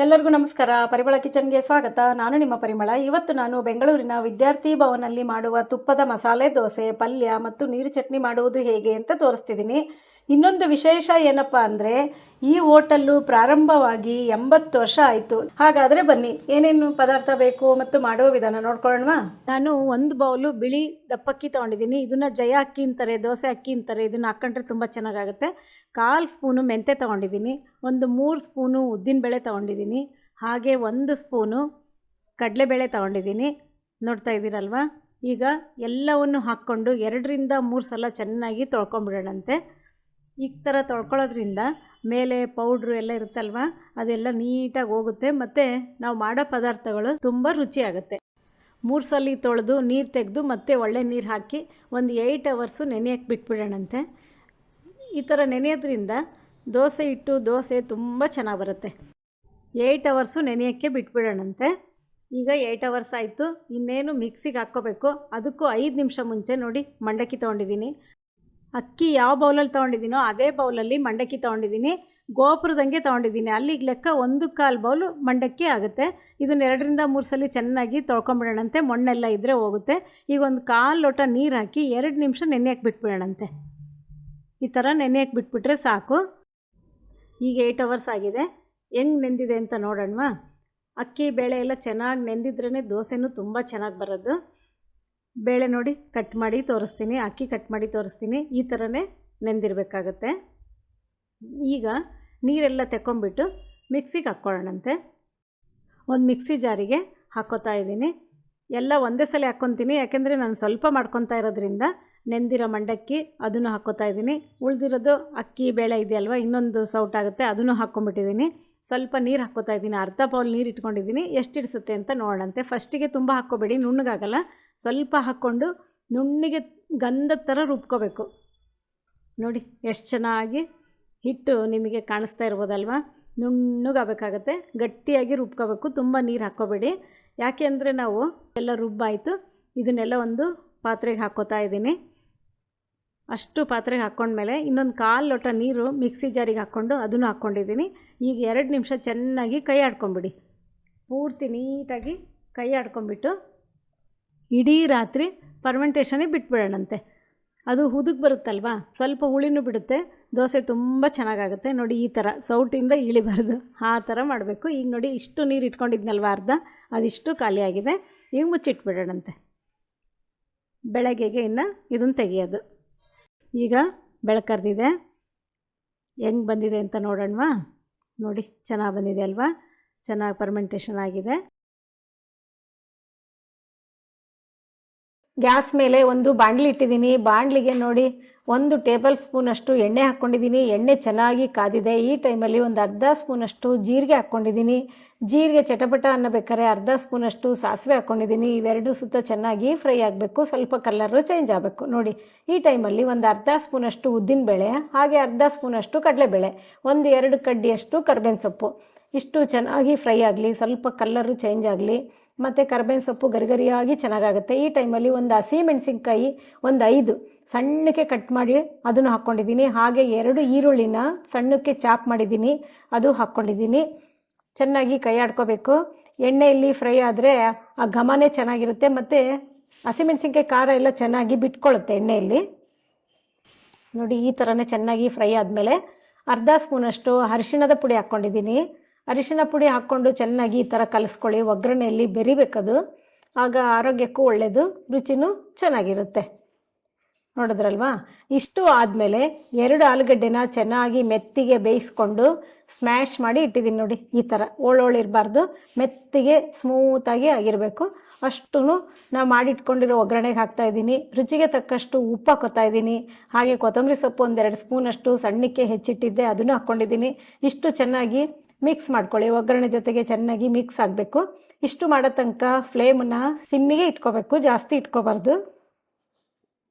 ಎಲ್ಲರಿಗೂ ನಮಸ್ಕಾರ. ಪರಿಮಳ ಕಿಚನ್ಗೆ ಸ್ವಾಗತ. ನಾನು ನಿಮ್ಮ ಪರಿಮಳ. ಇವತ್ತು ನಾನು ಬೆಂಗಳೂರಿನ ವಿದ್ಯಾರ್ಥಿ ಭವನಲ್ಲಿ ಮಾಡುವ ತುಪ್ಪದ ಮಸಾಲೆ ದೋಸೆ, ಪಲ್ಯ ಮತ್ತು ನೀರು ಚಟ್ನಿ ಮಾಡುವುದು ಹೇಗೆ ಅಂತ ತೋರಿಸ್ತಿದ್ದೀನಿ. ಇನ್ನೊಂದು ವಿಶೇಷ ಏನಪ್ಪ ಅಂದರೆ, ಈ ಹೋಟೆಲ್ಲು ಪ್ರಾರಂಭವಾಗಿ 80 ವರ್ಷ ಆಯಿತು. ಹಾಗಾದರೆ ಬನ್ನಿ, ಏನೇನು ಪದಾರ್ಥ ಬೇಕು ಮತ್ತು ಮಾಡುವ ವಿಧಾನ ನೋಡ್ಕೊಳ್ಳೋಣವಾ? ನಾನು 1 ಬೌಲು ಬಿಳಿ ದಪ್ಪಕ್ಕಿ ತೊಗೊಂಡಿದ್ದೀನಿ. ಇದನ್ನು ಜಯ ಅಕ್ಕಿ ಅಂತಾರೆ, ದೋಸೆ ಅಕ್ಕಿ ಅಂತಾರೆ. ಇದನ್ನು ಹಾಕ್ಕೊಂಡ್ರೆ ತುಂಬ ಚೆನ್ನಾಗಾಗುತ್ತೆ. 1/4 ಸ್ಪೂನು ಮೆಂತೆ ತೊಗೊಂಡಿದ್ದೀನಿ. ಒಂದು 3 ಸ್ಪೂನು ಉದ್ದಿನಬೇಳೆ ತೊಗೊಂಡಿದ್ದೀನಿ. ಹಾಗೆ 1 ಸ್ಪೂನು ಕಡಲೆಬೇಳೆ ತೊಗೊಂಡಿದ್ದೀನಿ. ನೋಡ್ತಾ ಇದ್ದೀರಲ್ವ? ಈಗ ಎಲ್ಲವನ್ನು ಹಾಕ್ಕೊಂಡು 2ರಿಂದ 3 ಸಲ ಚೆನ್ನಾಗಿ ತೊಳ್ಕೊಂಬಿಡೋಣಂತೆ. ಈ ಥರ ತೊಳ್ಕೊಳ್ಳೋದ್ರಿಂದ ಮೇಲೆ ಪೌಡ್ರು ಎಲ್ಲ ಇರುತ್ತಲ್ವ, ಅದೆಲ್ಲ ನೀಟಾಗಿ ಹೋಗುತ್ತೆ ಮತ್ತು ನಾವು ಮಾಡೋ ಪದಾರ್ಥಗಳು ತುಂಬ ರುಚಿಯಾಗುತ್ತೆ. 3 ಸಲ ತೊಳೆದು ನೀರು ತೆಗೆದು ಮತ್ತೆ ಒಳ್ಳೆ ನೀರು ಹಾಕಿ ಒಂದು 8 ಅವರ್ಸು ನೆನೆಯೋಕ್ಕೆ ಬಿಟ್ಬಿಡೋಣಂತೆ. ಈ ಥರ ನೆನೆಯೋದ್ರಿಂದ ದೋಸೆ ಹಿಟ್ಟು ದೋಸೆ ತುಂಬ ಚೆನ್ನಾಗಿ ಬರುತ್ತೆ. 8 ಅವರ್ಸು ನೆನೆಯೋಕ್ಕೆ ಬಿಟ್ಬಿಡೋಣಂತೆ. ಈಗ 8 ಅವರ್ಸ್ ಆಯಿತು. ಇನ್ನೇನು ಮಿಕ್ಸಿಗೆ ಹಾಕ್ಕೋಬೇಕು. ಅದಕ್ಕೂ 5 ನಿಮಿಷ ಮುಂಚೆ ನೋಡಿ ಮಂಡಕ್ಕಿ ತೊಗೊಂಡಿದ್ದೀನಿ. ಅಕ್ಕಿ ಯಾವ ಬೌಲಲ್ಲಿ ತೊಗೊಂಡಿದ್ದೀನೋ ಅದೇ ಬೌಲಲ್ಲಿ ಮಂಡಕ್ಕಿ ತೊಗೊಂಡಿದ್ದೀನಿ. ಗೋಪುರದಂಗೆ ತೊಗೊಂಡಿದ್ದೀನಿ. ಅಲ್ಲಿಗೆ ಲೆಕ್ಕ 1/4 ಬೌಲು ಮಂಡಕ್ಕಿ ಆಗುತ್ತೆ. ಇದನ್ನು 2ರಿಂದ 3 ಸಲ ಚೆನ್ನಾಗಿ ತೊಳ್ಕೊಂಬಿಡೋಣಂತೆ. ಮಣ್ಣೆಲ್ಲ ಇದ್ದರೆ ಹೋಗುತ್ತೆ. ಈಗ ಒಂದು 1/4 ಲೋಟ ನೀರು ಹಾಕಿ 2 ನಿಮಿಷ ನೆನೆಯೋಕ್ಕೆ ಬಿಟ್ಬಿಡೋಣಂತೆ. ಈ ಥರ ನೆನೆಯೋಕ್ಕೆ ಬಿಟ್ಬಿಟ್ರೆ ಸಾಕು. ಈಗ 8 ಅವರ್ಸ್ ಆಗಿದೆ. ಹೆಂಗೆ ನೆಂದಿದೆ ಅಂತ ನೋಡೋಣವಾ? ಅಕ್ಕಿ ಬೇಳೆ ಎಲ್ಲ ಚೆನ್ನಾಗಿ ನೆಂದಿದ್ರೇ ದೋಸೆನೂ ತುಂಬ ಚೆನ್ನಾಗಿ ಬರೋದು. ಬೇಳೆ ನೋಡಿ ಕಟ್ ಮಾಡಿ ತೋರಿಸ್ತೀನಿ, ಅಕ್ಕಿ ಕಟ್ ಮಾಡಿ ತೋರಿಸ್ತೀನಿ. ಈ ಥರನೇ ನೆಂದಿರಬೇಕಾಗತ್ತೆ. ಈಗ ನೀರೆಲ್ಲ ತೆಕ್ಕೊಂಬಿಟ್ಟು ಮಿಕ್ಸಿಗೆ ಹಾಕ್ಕೊಳ್ಳೋಣಂತೆ. ಒಂದು ಮಿಕ್ಸಿ ಜಾರಿಗೆ ಹಾಕ್ಕೋತಾ ಇದ್ದೀನಿ. ಎಲ್ಲ ಒಂದೇ ಸಲ ಹಾಕ್ಕೊತೀನಿ, ಯಾಕೆಂದರೆ ನಾನು ಸ್ವಲ್ಪ ಮಾಡ್ಕೊತಾ ಇರೋದ್ರಿಂದ. ನೆಂದಿರೋ ಮಂಡಕ್ಕಿ ಅದನ್ನು ಹಾಕ್ಕೋತಾ ಇದ್ದೀನಿ. ಉಳಿದಿರೋದು ಅಕ್ಕಿ ಬೇಳೆ ಇದೆಯಲ್ವ, ಇನ್ನೊಂದು ಸೌಟಾಗುತ್ತೆ, ಅದನ್ನು ಹಾಕ್ಕೊಂಬಿಟ್ಟಿದ್ದೀನಿ. ಸ್ವಲ್ಪ ನೀರು ಹಾಕ್ಕೋತಾ ಇದ್ದೀನಿ. 1/2 ಬೌಲ್ ನೀರು ಇಟ್ಕೊಂಡಿದ್ದೀನಿ. ಎಷ್ಟು ಇಡಿಸುತ್ತೆ ಅಂತ ನೋಡೋಣಂತೆ. ಫಸ್ಟಿಗೆ ತುಂಬ ಹಾಕ್ಕೋಬೇಡಿ, ನುಣ್ಣಗಾಗಲ್ಲ. ಸ್ವಲ್ಪ ಹಾಕ್ಕೊಂಡು ನುಣ್ಣಿಗೆ ಗಂಧದ ಥರ ರುಬ್ಕೋಬೇಕು. ನೋಡಿ ಎಷ್ಟು ಚೆನ್ನಾಗಿ ಹಿಟ್ಟು ನಿಮಗೆ ಕಾಣಿಸ್ತಾ ಇರ್ಬೋದಲ್ವ? ನುಣ್ಣಗಾಗಬೇಕಾಗತ್ತೆ. ಗಟ್ಟಿಯಾಗಿ ರುಬ್ಕೋಬೇಕು. ತುಂಬ ನೀರು ಹಾಕ್ಕೋಬೇಡಿ. ಯಾಕೆ ಅಂದರೆ ನಾವು ಎಲ್ಲ ರುಬ್ಬಾಯಿತು. ಇದನ್ನೆಲ್ಲ ಒಂದು ಪಾತ್ರೆಗೆ ಹಾಕ್ಕೋತಾ ಇದ್ದೀನಿ. ಅಷ್ಟು ಪಾತ್ರೆಗೆ ಹಾಕ್ಕೊಂಡ್ಮೇಲೆ ಇನ್ನೊಂದು 1/4 ಲೋಟ ನೀರು ಮಿಕ್ಸಿ ಜಾರಿಗೆ ಹಾಕ್ಕೊಂಡು ಅದನ್ನು ಹಾಕ್ಕೊಂಡಿದ್ದೀನಿ. ಈಗ 2 ನಿಮಿಷ ಚೆನ್ನಾಗಿ ಕೈ ಆಡ್ಕೊಂಬಿಡಿ. ಪೂರ್ತಿ ನೀಟಾಗಿ ಕೈ ಆಡ್ಕೊಂಬಿಟ್ಟು ಇಡೀ ರಾತ್ರಿ ಫರ್ಮೆಂಟೇಷನಿಗೆ ಬಿಟ್ಬಿಡೋಣಂತೆ. ಅದು ಹುದುಗ್ ಬರುತ್ತಲ್ವ, ಸ್ವಲ್ಪ ಹುಳಿನೂ ಬಿಡುತ್ತೆ. ದೋಸೆ ತುಂಬ ಚೆನ್ನಾಗಾಗುತ್ತೆ. ನೋಡಿ ಈ ಥರ ಸೌಟಿಂದ ಇಳಿಬಾರ್ದು, ಆ ಥರ ಮಾಡಬೇಕು. ಈಗ ನೋಡಿ ಇಷ್ಟು ನೀರು ಇಟ್ಕೊಂಡಿದ್ನಲ್ವ, ಅರ್ಧ ಅದಿಷ್ಟು ಖಾಲಿಯಾಗಿದೆ. ಈಗ ಮುಚ್ಚಿಟ್ಬಿಡೋಣಂತೆ. ಬೆಳಗ್ಗೆಗೆ ಇನ್ನು ಇದನ್ನು ತೆಗಿಯೋದು. ಈಗ ಬೆಳಕರ್ದಿದೆ. ಹೆಂಗೆ ಬಂದಿದೆ ಅಂತ ನೋಡೋಣವಾ? ನೋಡಿ ಚೆನ್ನಾಗಿ ಬಂದಿದೆ ಅಲ್ವಾ? ಚೆನ್ನಾಗಿ ಫರ್ಮೆಂಟೇಷನ್ ಆಗಿದೆ. ಗ್ಯಾಸ್ ಮೇಲೆ ಒಂದು ಬಾಣಲಿ ಇಟ್ಟಿದ್ದೀನಿ. ಬಾಣಲಿಗೆ ನೋಡಿ 1 ಟೇಬಲ್ ಸ್ಪೂನಷ್ಟು ಎಣ್ಣೆ ಹಾಕ್ಕೊಂಡಿದ್ದೀನಿ. ಎಣ್ಣೆ ಚೆನ್ನಾಗಿ ಕಾದಿದೆ. ಈ ಟೈಮಲ್ಲಿ ಒಂದು 1/2 ಸ್ಪೂನಷ್ಟು ಜೀರಿಗೆ ಹಾಕ್ಕೊಂಡಿದ್ದೀನಿ. ಜೀರಿಗೆ ಚಟಪಟ ಅನ್ನಬೇಕಾದ್ರೆ 1/2 ಸ್ಪೂನಷ್ಟು ಸಾಸಿವೆ ಹಾಕ್ಕೊಂಡಿದ್ದೀನಿ. ಇವೆರಡು ಸುತ್ತ ಚೆನ್ನಾಗಿ ಫ್ರೈ ಆಗಬೇಕು. ಸ್ವಲ್ಪ ಕಲರು ಚೇಂಜ್ ಆಗಬೇಕು. ನೋಡಿ ಈ ಟೈಮಲ್ಲಿ ಒಂದು 1/2 ಸ್ಪೂನಷ್ಟು ಉದ್ದಿನಬೇಳೆ, ಹಾಗೆ 1/2 ಸ್ಪೂನಷ್ಟು ಕಡಲೆಬೇಳೆ, 1-2 ಕಡ್ಡಿಯಷ್ಟು ಕರ್ಬೇವಿನ ಸೊಪ್ಪು, ಇಷ್ಟು ಚೆನ್ನಾಗಿ ಫ್ರೈ ಆಗಲಿ. ಸ್ವಲ್ಪ ಕಲರು ಚೇಂಜ್ ಆಗಲಿ ಮತ್ತು ಕರ್ಬೇವಿನ ಸೊಪ್ಪು ಗರಿಗರಿಯಾಗಿ ಚೆನ್ನಾಗಾಗುತ್ತೆ. ಈ ಟೈಮಲ್ಲಿ ಒಂದು ಹಸಿಮೆಣಸಿನ್ಕಾಯಿ ಒಂದು 5 ಸಣ್ಣಕ್ಕೆ ಕಟ್ ಮಾಡಿ ಅದನ್ನು ಹಾಕ್ಕೊಂಡಿದ್ದೀನಿ. ಹಾಗೆ 2 ಈರುಳ್ಳಿನ ಸಣ್ಣಕ್ಕೆ ಚಾಪ್ ಮಾಡಿದ್ದೀನಿ, ಅದು ಹಾಕ್ಕೊಂಡಿದ್ದೀನಿ. ಚೆನ್ನಾಗಿ ಕೈ ಆಡ್ಕೋಬೇಕು. ಎಣ್ಣೆಯಲ್ಲಿ ಫ್ರೈ ಆದರೆ ಆ ಘಮನೇ ಚೆನ್ನಾಗಿರುತ್ತೆ ಮತ್ತು ಹಸಿಮೆಣಸಿನ್ಕಾಯಿ ಖಾರ ಎಲ್ಲ ಚೆನ್ನಾಗಿ ಬಿಟ್ಕೊಳ್ಳುತ್ತೆ ಎಣ್ಣೆಯಲ್ಲಿ. ನೋಡಿ ಈ ಥರನೇ ಚೆನ್ನಾಗಿ ಫ್ರೈ ಆದಮೇಲೆ 1/2 ಸ್ಪೂನಷ್ಟು ಅರಿಶಿಣದ ಪುಡಿ ಹಾಕ್ಕೊಂಡಿದ್ದೀನಿ. ಅರಿಶಿಣ ಪುಡಿ ಹಾಕ್ಕೊಂಡು ಚೆನ್ನಾಗಿ ಈ ಥರ ಕಲಿಸ್ಕೊಳ್ಳಿ. ಒಗ್ಗರಣೆಯಲ್ಲಿ ಬೆರಿಬೇಕದು, ಆಗ ಆರೋಗ್ಯಕ್ಕೂ ಒಳ್ಳೆಯದು, ರುಚಿನೂ ಚೆನ್ನಾಗಿರುತ್ತೆ. ನೋಡಿದ್ರಲ್ವಾ? ಇಷ್ಟು ಆದಮೇಲೆ 2 ಆಲೂಗಡ್ಡೆನ ಚೆನ್ನಾಗಿ ಮೆತ್ತಿಗೆ ಬೇಯಿಸ್ಕೊಂಡು ಸ್ಮ್ಯಾಶ್ ಮಾಡಿ ಇಟ್ಟಿದ್ದೀನಿ. ನೋಡಿ ಈ ಥರ ಓಳೋಳಿರಬಾರ್ದು, ಮೆತ್ತಿಗೆ ಸ್ಮೂತಾಗಿ ಆಗಿರಬೇಕು. ಅಷ್ಟೂ ನಾವು ಮಾಡಿಟ್ಕೊಂಡಿರೋ ಒಗ್ಗರಣೆಗೆ ಹಾಕ್ತಾಯಿದ್ದೀನಿ. ರುಚಿಗೆ ತಕ್ಕಷ್ಟು ಉಪ್ಪು ಹಾಕೋತಾ ಇದ್ದೀನಿ. ಹಾಗೆ ಕೊತ್ತಂಬರಿ ಸೊಪ್ಪು 1-2 ಸ್ಪೂನಷ್ಟು ಸಣ್ಣಕ್ಕೆ ಹೆಚ್ಚಿಟ್ಟಿದ್ದೆ, ಅದನ್ನು ಹಾಕ್ಕೊಂಡಿದ್ದೀನಿ. ಇಷ್ಟು ಚೆನ್ನಾಗಿ ಮಿಕ್ಸ್ ಮಾಡ್ಕೊಳ್ಳಿ. ಒಗ್ಗರಣೆ ಜೊತೆಗೆ ಚೆನ್ನಾಗಿ ಮಿಕ್ಸ್ ಆಗಬೇಕು. ಇಷ್ಟು ಮಾಡೋ ತನಕ ಫ್ಲೇಮನ್ನು ಸಿಮ್ಮಿಗೆ ಇಟ್ಕೋಬೇಕು, ಜಾಸ್ತಿ ಇಟ್ಕೋಬಾರ್ದು.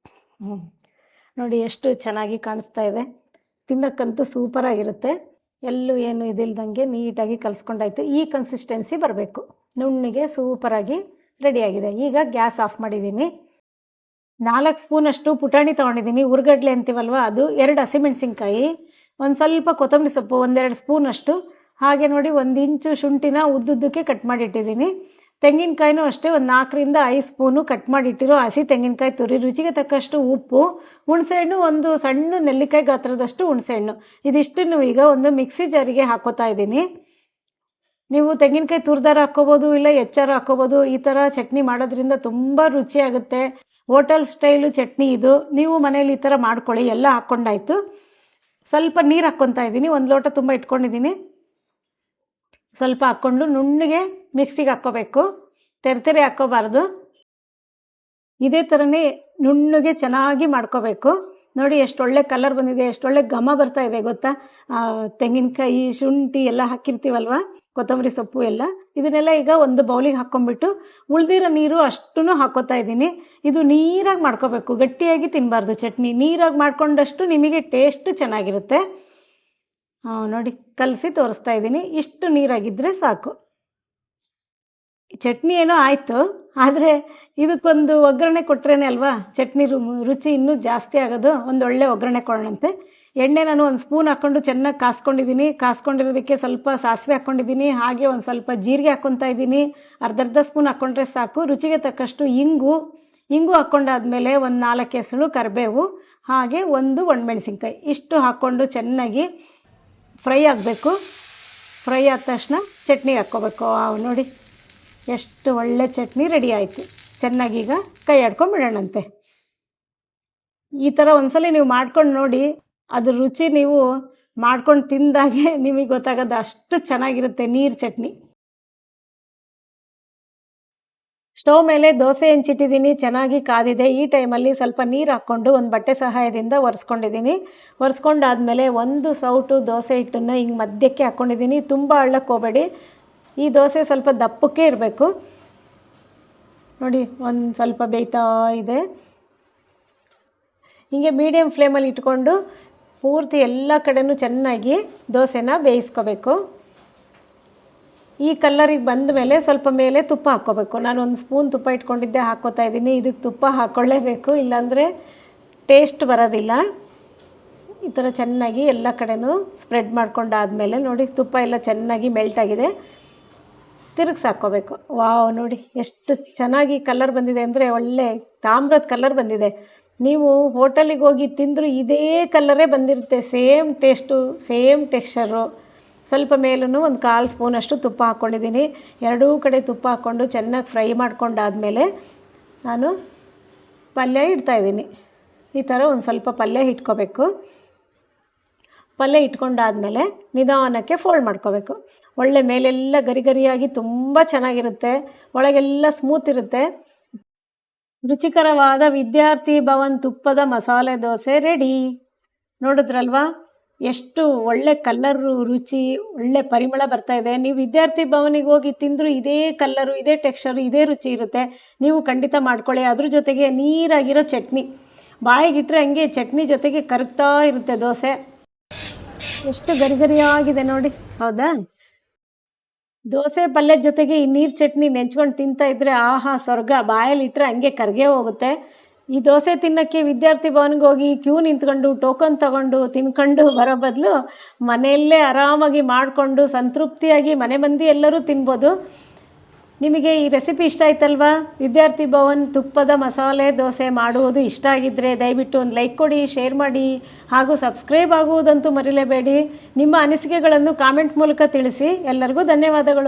ನೋಡಿ ಎಷ್ಟು ಚೆನ್ನಾಗಿ ಕಾಣಿಸ್ತಾ ಇದೆ. ತಿನ್ನಕ್ಕಂತೂ ಸೂಪರಾಗಿರುತ್ತೆ. ಎಲ್ಲೂ ಏನು ಇದಿಲ್ದಂಗೆ ನೀಟಾಗಿ ಕಲಿಸ್ಕೊಂಡಾಯ್ತು. ಈ ಕನ್ಸಿಸ್ಟೆನ್ಸಿ ಬರಬೇಕು. ನುಣ್ಣಿಗೆ ಸೂಪರಾಗಿ ರೆಡಿಯಾಗಿದೆ. ಈಗ ಗ್ಯಾಸ್ ಆಫ್ ಮಾಡಿದ್ದೀನಿ. 4 ಸ್ಪೂನಷ್ಟು ಪುಟಾಣಿ ತೊಗೊಂಡಿದ್ದೀನಿ. ಉರ್ಗಡ್ಲೆ ಅಂತೀವಲ್ವ ಅದು, 2 ಹಸಿಮೆಣಸಿನ್ಕಾಯಿ, ಒಂದು ಸ್ವಲ್ಪ ಕೊತ್ತಂಬರಿ ಸೊಪ್ಪು, 1-2 ಸ್ಪೂನಷ್ಟು ಹಾಗೆ ನೋಡಿ 1 ಇಂಚು ಶುಂಠಿನ ಉದ್ದುದ್ದಕ್ಕೆ ಕಟ್ ಮಾಡಿಟ್ಟಿದ್ದೀನಿ. ತೆಂಗಿನಕಾಯಿನೂ ಅಷ್ಟೇ ಒಂದು 4ರಿಂದ 5 ಸ್ಪೂನು ಕಟ್ ಮಾಡಿಟ್ಟಿರೋ ಹಸಿ ತೆಂಗಿನಕಾಯಿ ತುರಿ, ರುಚಿಗೆ ತಕ್ಕಷ್ಟು ಉಪ್ಪು, ಹುಣಸೆಹಣ್ಣು, ಒಂದು ಸಣ್ಣ ನೆಲ್ಲಿಕಾಯಿ ಗಾತ್ರದಷ್ಟು ಹುಣಸೆಹಣ್ಣು. ಇದಿಷ್ಟನ್ನು ಈಗ ಒಂದು ಮಿಕ್ಸಿ ಜಾರಿಗೆ ಹಾಕೋತಾ ಇದ್ದೀನಿ. ನೀವು ತೆಂಗಿನಕಾಯಿ ತುರಿದಾರ ಹಾಕ್ಕೋಬೋದು, ಇಲ್ಲ ಹೆಚ್ಚಾರು ಹಾಕ್ಕೋಬೋದು. ಈ ಥರ ಚಟ್ನಿ ಮಾಡೋದ್ರಿಂದ ತುಂಬ ರುಚಿಯಾಗುತ್ತೆ. ಹೋಟೆಲ್ ಸ್ಟೈಲು ಚಟ್ನಿ ಇದು. ನೀವು ಮನೇಲಿ ಈ ಥರ ಮಾಡ್ಕೊಳ್ಳಿ. ಎಲ್ಲ ಹಾಕ್ಕೊಂಡಾಯ್ತು. ಸ್ವಲ್ಪ ನೀರು ಹಾಕ್ಕೊತಾ ಇದ್ದೀನಿ. 1 ಲೋಟ ತುಂಬ ಇಟ್ಕೊಂಡಿದ್ದೀನಿ. ಸ್ವಲ್ಪ ಹಾಕ್ಕೊಂಡು ನುಣ್ಣಗೆ ಮಿಕ್ಸಿಗೆ ಹಾಕ್ಕೋಬೇಕು, ತೆರೆ ಹಾಕ್ಕೋಬಾರ್ದು. ಇದೇ ಥರನೇ ನುಣ್ಣಗೆ ಚೆನ್ನಾಗಿ ಮಾಡ್ಕೋಬೇಕು. ನೋಡಿ ಎಷ್ಟು ಒಳ್ಳೆ ಕಲರ್ ಬಂದಿದೆ, ಎಷ್ಟು ಒಳ್ಳೆ ಘಮ ಬರ್ತಾ ಇದೆ ಗೊತ್ತಾ. ತೆಂಗಿನಕಾಯಿ, ಶುಂಠಿ ಎಲ್ಲ ಹಾಕಿರ್ತೀವಲ್ವ, ಕೊತ್ತಂಬರಿ ಸೊಪ್ಪು ಎಲ್ಲ, ಇದನ್ನೆಲ್ಲ ಈಗ ಒಂದು ಬೌಲಿಗೆ ಹಾಕ್ಕೊಂಡ್ಬಿಟ್ಟು ಉಳಿದಿರೋ ನೀರು ಅಷ್ಟೂ ಹಾಕೋತಾ ಇದ್ದೀನಿ. ಇದು ನೀರಾಗಿ ಮಾಡ್ಕೋಬೇಕು, ಗಟ್ಟಿಯಾಗಿ ತಿನ್ನಬಾರ್ದು ಚಟ್ನಿ. ನೀರಾಗಿ ಮಾಡ್ಕೊಂಡಷ್ಟು ನಿಮಗೆ ಟೇಸ್ಟ್ ಚೆನ್ನಾಗಿರುತ್ತೆ. ನೋಡಿ ಕಲಸಿ ತೋರಿಸ್ತಾ ಇದ್ದೀನಿ. ಇಷ್ಟು ನೀರಾಗಿದ್ದರೆ ಸಾಕು. ಚಟ್ನಿ ಏನೋ ಆಯಿತು, ಆದರೆ ಇದಕ್ಕೊಂದು ಒಗ್ಗರಣೆ ಕೊಟ್ರೇನೆ ಅಲ್ವಾ ಚಟ್ನಿ ರುಚಿ ಇನ್ನೂ ಜಾಸ್ತಿ ಆಗೋದು. ಒಂದು ಒಳ್ಳೆ ಒಗ್ಗರಣೆ ಕೊಡೋಣಂತೆ. ಎಣ್ಣೆ ನಾನು 1 ಸ್ಪೂನ್ ಹಾಕ್ಕೊಂಡು ಚೆನ್ನಾಗಿ ಕಾಸ್ಕೊಂಡಿದ್ದೀನಿ. ಕಾಸ್ಕೊಂಡಿರೋದಕ್ಕೆ ಸ್ವಲ್ಪ ಸಾಸಿವೆ ಹಾಕ್ಕೊಂಡಿದ್ದೀನಿ. ಹಾಗೆ ಒಂದು ಸ್ವಲ್ಪ ಜೀರಿಗೆ ಹಾಕ್ಕೊತಾ ಇದ್ದೀನಿ. ಅರ್ಧ ಸ್ಪೂನ್ ಹಾಕ್ಕೊಂಡ್ರೆ ಸಾಕು. ರುಚಿಗೆ ತಕ್ಕಷ್ಟು ಇಂಗು ಹಾಕ್ಕೊಂಡಾದ್ಮೇಲೆ ಒಂದು 4 ಎಸಳು ಕರಿಬೇವು, ಹಾಗೆ 1 ಒಣಮೆಣಸಿನ್ಕಾಯಿ, ಇಷ್ಟು ಹಾಕ್ಕೊಂಡು ಚೆನ್ನಾಗಿ ಫ್ರೈ ಆಗಬೇಕು. ಫ್ರೈ ಆದ ತಕ್ಷಣ ಚಟ್ನಿ ಹಾಕ್ಕೋಬೇಕು. ನೋಡಿ ಎಷ್ಟು ಒಳ್ಳೆ ಚಟ್ನಿ ರೆಡಿ ಆಯಿತು. ಚೆನ್ನಾಗೀಗ ಕೈ ಆಡ್ಕೊಂಡ್ಬಿಡೋಣಂತೆ. ಈ ಥರ ಒಂದ್ಸಲ ನೀವು ಮಾಡ್ಕೊಂಡು ನೋಡಿ, ಅದ್ರ ರುಚಿ ನೀವು ಮಾಡ್ಕೊಂಡು ತಿಂದಾಗೆ ನಿಮಗೆ ಗೊತ್ತಾಗೋದು. ಅಷ್ಟು ಚೆನ್ನಾಗಿರುತ್ತೆ ನೀರು ಚಟ್ನಿ. ಸ್ಟವ್ ಮೇಲೆ ದೋಸೆ ಹೆಂಚಿಟ್ಟಿದ್ದೀನಿ, ಚೆನ್ನಾಗಿ ಕಾದಿದೆ. ಈ ಟೈಮಲ್ಲಿ ಸ್ವಲ್ಪ ನೀರು ಹಾಕ್ಕೊಂಡು ಒಂದು ಬಟ್ಟೆ ಸಹಾಯದಿಂದ ಒರೆಸ್ಕೊಂಡಿದ್ದೀನಿ. ಒರೆಸ್ಕೊಂಡಾದ್ಮೇಲೆ 1 ಸೌಟು ದೋಸೆ ಹಿಟ್ಟನ್ನು ಹಿಂಗೆ ಮಧ್ಯಕ್ಕೆ ಹಾಕ್ಕೊಂಡಿದ್ದೀನಿ. ತುಂಬ ಹಳ್ಳಕ್ಕೆ ಹೋಗಬೇಡಿ. ಈ ದೋಸೆ ಸ್ವಲ್ಪ ದಪ್ಪಕ್ಕೆ ಇರಬೇಕು. ನೋಡಿ ಒಂದು ಸ್ವಲ್ಪ ಬೇಯ್ತಾ ಇದೆ. ಹೀಗೆ ಮೀಡಿಯಮ್ ಫ್ಲೇಮಲ್ಲಿ ಇಟ್ಕೊಂಡು ಪೂರ್ತಿ ಎಲ್ಲ ಕಡೆನೂ ಚೆನ್ನಾಗಿ ದೋಸೆನ ಬೇಯಿಸ್ಕೋಬೇಕು. ಈ ಕಲ್ಲರಿಗೆ ಬಂದ ಮೇಲೆ ಸ್ವಲ್ಪ ಮೇಲೆ ತುಪ್ಪ ಹಾಕ್ಕೋಬೇಕು. ನಾನು 1 ಸ್ಪೂನ್ ತುಪ್ಪ ಇಟ್ಕೊಂಡಿದ್ದೆ, ಹಾಕ್ಕೋತಾ ಇದ್ದೀನಿ. ಇದಕ್ಕೆ ತುಪ್ಪ ಹಾಕ್ಕೊಳ್ಳೇಬೇಕು, ಇಲ್ಲಾಂದರೆ ಟೇಸ್ಟ್ ಬರೋದಿಲ್ಲ. ಈ ಥರ ಚೆನ್ನಾಗಿ ಎಲ್ಲ ಕಡೆನೂ ಸ್ಪ್ರೆಡ್ ಮಾಡ್ಕೊಂಡಾದಮೇಲೆ ನೋಡಿ ತುಪ್ಪ ಎಲ್ಲ ಚೆನ್ನಾಗಿ ಮೆಲ್ಟ್ ಆಗಿದೆ. ತಿರುಗಿಸಿ ಹಾಕ್ಕೋಬೇಕು. ವಾವ್, ನೋಡಿ ಎಷ್ಟು ಚೆನ್ನಾಗಿ ಕಲರ್ ಬಂದಿದೆ ಅಂದರೆ, ಒಳ್ಳೆ ತಾಮ್ರದ ಕಲರ್ ಬಂದಿದೆ. ನೀವು ಹೋಟೆಲಿಗೆ ಹೋಗಿ ತಿಂದರೂ ಇದೇ ಕಲರೇ ಬಂದಿರುತ್ತೆ. Same taste, same texture. ಸ್ವಲ್ಪ ಮೇಲೂ ಒಂದು 1/4 ಸ್ಪೂನಷ್ಟು ತುಪ್ಪ ಹಾಕ್ಕೊಂಡಿದ್ದೀನಿ. ಎರಡೂ ಕಡೆ ತುಪ್ಪ ಹಾಕ್ಕೊಂಡು ಚೆನ್ನಾಗಿ ಫ್ರೈ ಮಾಡ್ಕೊಂಡಾದಮೇಲೆ ನಾನು ಪಲ್ಯ ಇಡ್ತಾಯಿದ್ದೀನಿ. ಈ ಥರ ಒಂದು ಸ್ವಲ್ಪ ಪಲ್ಯ ಇಟ್ಕೋಬೇಕು. ಪಲ್ಯ ಇಟ್ಕೊಂಡಾದಮೇಲೆ ನಿಧಾನಕ್ಕೆ ಫೋಲ್ಡ್ ಮಾಡ್ಕೋಬೇಕು. ಒಳ್ಳೆ ಮೇಲೆಲ್ಲ ಗರಿ ಗರಿಯಾಗಿ ತುಂಬ ಚೆನ್ನಾಗಿರುತ್ತೆ, ಒಳಗೆಲ್ಲ ಸ್ಮೂತ್ ಇರುತ್ತೆ. ರುಚಿಕರವಾದ ವಿದ್ಯಾರ್ಥಿ ಭವನ್ ತುಪ್ಪದ ಮಸಾಲೆ ದೋಸೆ ರೆಡಿ. ನೋಡಿದ್ರಲ್ವಾ ಎಷ್ಟು ಒಳ್ಳೆ ಕಲ್ಲರು, ರುಚಿ, ಒಳ್ಳೆ ಪರಿಮಳ ಬರ್ತಾ ಇದೆ. ನೀವು ವಿದ್ಯಾರ್ಥಿ ಭವನಿಗೆ ಹೋಗಿ ತಿಂದರೂ ಇದೇ ಕಲ್ಲರು, ಇದೇ ಟೆಕ್ಸ್ಚರು, ಇದೇ ರುಚಿ ಇರುತ್ತೆ. ನೀವು ಖಂಡಿತ ಮಾಡ್ಕೊಳ್ಳಿ. ಅದ್ರ ಜೊತೆಗೆ ನೀರಾಗಿರೋ ಚಟ್ನಿ ಬಾಯಿಗಿಟ್ರೆ ಹಂಗೆ ಚಟ್ನಿ ಜೊತೆಗೆ ಕರಗ್ತಾ ಇರುತ್ತೆ ದೋಸೆ. ಎಷ್ಟು ಗರಿಗರಿಯಾಗಿದೆ ನೋಡಿ, ಹೌದಾ? ದೋಸೆ ಪಲ್ಯದ ಜೊತೆಗೆ ಈ ನೀರು ಚಟ್ನಿ ನೆಂಚ್ಕೊಂಡು ತಿಂತಾ ಇದ್ದರೆ ಆಹಾ ಸ್ವರ್ಗ. ಬಾಯಲ್ಲಿಟ್ಟರೆ ಹಂಗೆ ಕರಗೇ ಹೋಗುತ್ತೆ. ಈ ದೋಸೆ ತಿನ್ನೋಕ್ಕೆ ವಿದ್ಯಾರ್ಥಿ ಭವನ್ಗೆ ಹೋಗಿ ಕ್ಯೂ ನಿಂತ್ಕೊಂಡು ಟೋಕನ್ ತೊಗೊಂಡು ತಿನ್ಕೊಂಡು ಬರೋ ಬದಲು ಮನೆಯಲ್ಲೇ ಆರಾಮಾಗಿ ಮಾಡಿಕೊಂಡು ಸಂತೃಪ್ತಿಯಾಗಿ ಮನೆ ಮಂದಿ ಎಲ್ಲರೂ ತಿನ್ಬೋದು. ನಿಮಗೆ ಈ ರೆಸಿಪಿ ಇಷ್ಟ ಆಯ್ತಲ್ವಾ? ವಿದ್ಯಾರ್ಥಿ ಭವನ್ ತುಪ್ಪದ ಮಸಾಲೆ ದೋಸೆ ಮಾಡುವುದು ಇಷ್ಟ ಆಗಿದ್ದರೆ ದಯವಿಟ್ಟು ಒಂದು ಲೈಕ್ ಕೊಡಿ, ಶೇರ್ ಮಾಡಿ, ಹಾಗೂ ಸಬ್ಸ್ಕ್ರೈಬ್ ಆಗುವುದಂತೂ ಮರಿಲೇಬೇಡಿ. ನಿಮ್ಮ ಅನಿಸಿಕೆಗಳನ್ನು ಕಾಮೆಂಟ್ ಮೂಲಕ ತಿಳಿಸಿ. ಎಲ್ಲರಿಗೂ ಧನ್ಯವಾದಗಳು.